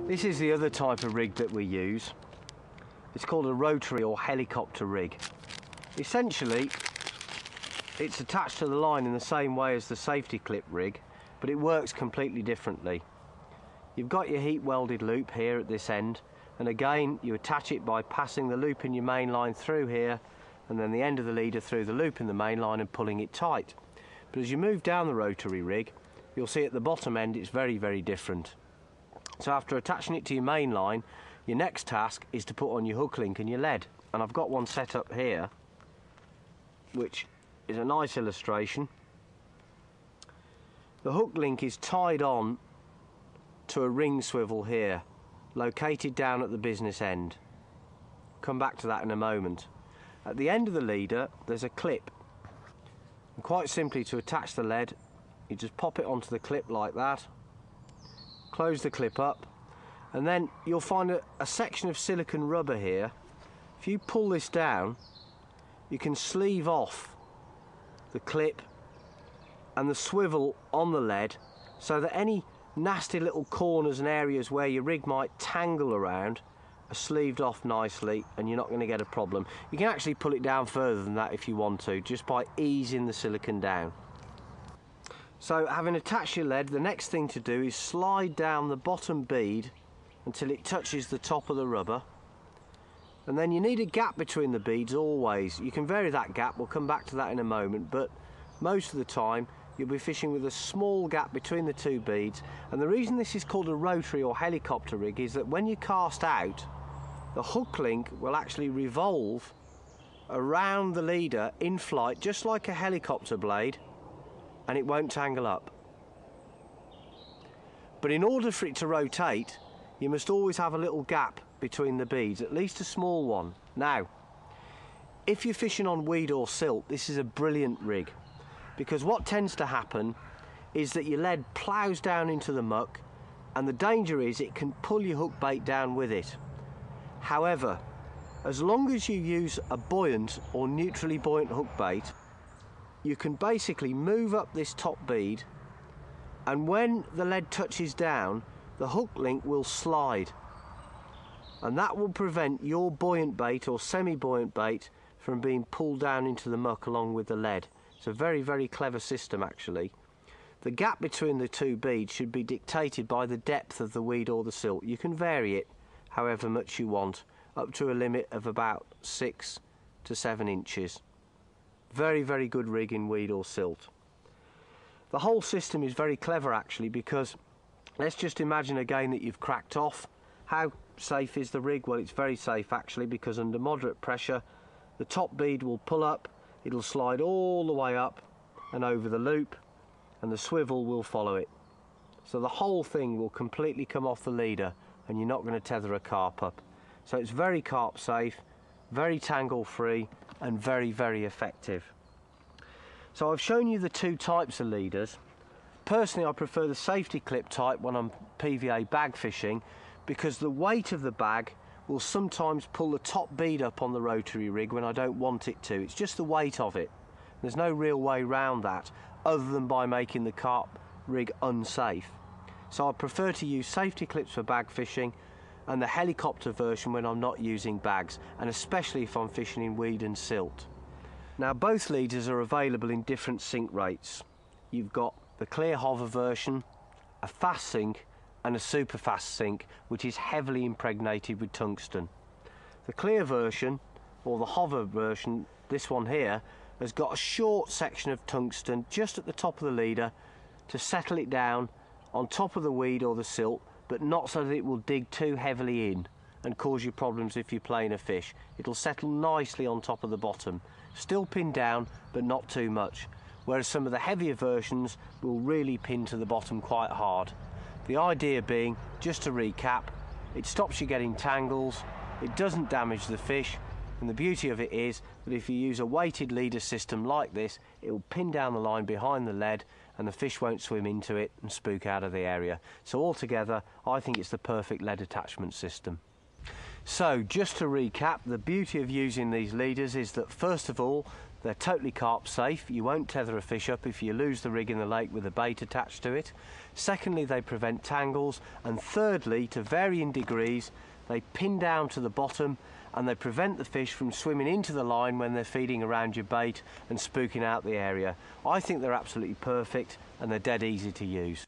This is the other type of rig that we use. It's called a rotary or helicopter rig. Essentially, it's attached to the line in the same way as the safety clip rig, but it works completely differently. You've got your heat welded loop here at this end, and again you attach it by passing the loop in your main line through here, and then the end of the leader through the loop in the main line and pulling it tight. But as you move down the rotary rig, you'll see at the bottom end it's very, very different. So after attaching it to your main line, your next task is to put on your hook link and your lead. And I've got one set up here, which is a nice illustration. The hook link is tied on to a ring swivel here, located down at the business end. Come back to that in a moment. At the end of the leader, there's a clip. And quite simply, to attach the lead, you just pop it onto the clip like that, close the clip up, and then you'll find a section of silicone rubber here. If you pull this down, you can sleeve off the clip and the swivel on the lead, so that any nasty little corners and areas where your rig might tangle around are sleeved off nicely, and you're not going to get a problem. You can actually pull it down further than that if you want to, just by easing the silicone down. So having attached your lead, the next thing to do is slide down the bottom bead until it touches the top of the rubber, and then you need a gap between the beads always. You can vary that gap, we'll come back to that in a moment, but most of the time you'll be fishing with a small gap between the two beads. And the reason this is called a rotary or helicopter rig is that when you cast out, the hook link will actually revolve around the leader in flight, just like a helicopter blade, and it won't tangle up. But in order for it to rotate, you must always have a little gap between the beads, at least a small one. Now, if you're fishing on weed or silt, this is a brilliant rig, because what tends to happen is that your lead ploughs down into the muck, and the danger is it can pull your hook bait down with it. However, as long as you use a buoyant or neutrally buoyant hook bait, you can basically move up this top bead, and when the lead touches down, the hook link will slide, and that will prevent your buoyant bait or semi-buoyant bait from being pulled down into the muck along with the lead. It's a very, very clever system actually. The gap between the two beads should be dictated by the depth of the weed or the silt. You can vary it however much you want, up to a limit of about 6 to 7 inches. Very, very good rig in weed or silt. The whole system is very clever actually, because let's just imagine again that you've cracked off. How safe is the rig? Well, it's very safe actually, because under moderate pressure the top bead will pull up, it'll slide all the way up and over the loop, and the swivel will follow it. So the whole thing will completely come off the leader, and you're not going to tether a carp up. So it's very carp safe, very tangle free, and very, very effective. So I've shown you the two types of leaders. Personally, I prefer the safety clip type when I'm PVA bag fishing, because the weight of the bag will sometimes pull the top bead up on the rotary rig when I don't want it to. It's just the weight of it. There's no real way around that other than by making the carp rig unsafe. So I prefer to use safety clips for bag fishing, and the helicopter version when I'm not using bags, and especially if I'm fishing in weed and silt. Now, both leaders are available in different sink rates. You've got the clear hover version, a fast sink, and a super fast sink, which is heavily impregnated with tungsten. The clear version, or the hover version, this one here, has got a short section of tungsten just at the top of the leader to settle it down on top of the weed or the silt, but not so that it will dig too heavily in and cause you problems if you're playing a fish. It'll settle nicely on top of the bottom, still pin down but not too much, whereas some of the heavier versions will really pin to the bottom quite hard. The idea being, just to recap, it stops you getting tangles, it doesn't damage the fish, and the beauty of it is that if you use a weighted leader system like this, it will pin down the line behind the lead and the fish won't swim into it and spook out of the area. So altogether, I think it's the perfect lead attachment system. So just to recap, the beauty of using these leaders is that first of all, They're totally carp safe. You won't tether a fish up if you lose the rig in the lake with a bait attached to it. Secondly, they prevent tangles. And thirdly, to varying degrees, they pin down to the bottom and they prevent the fish from swimming into the line when they're feeding around your bait and spooking out the area. I think they're absolutely perfect and they're dead easy to use.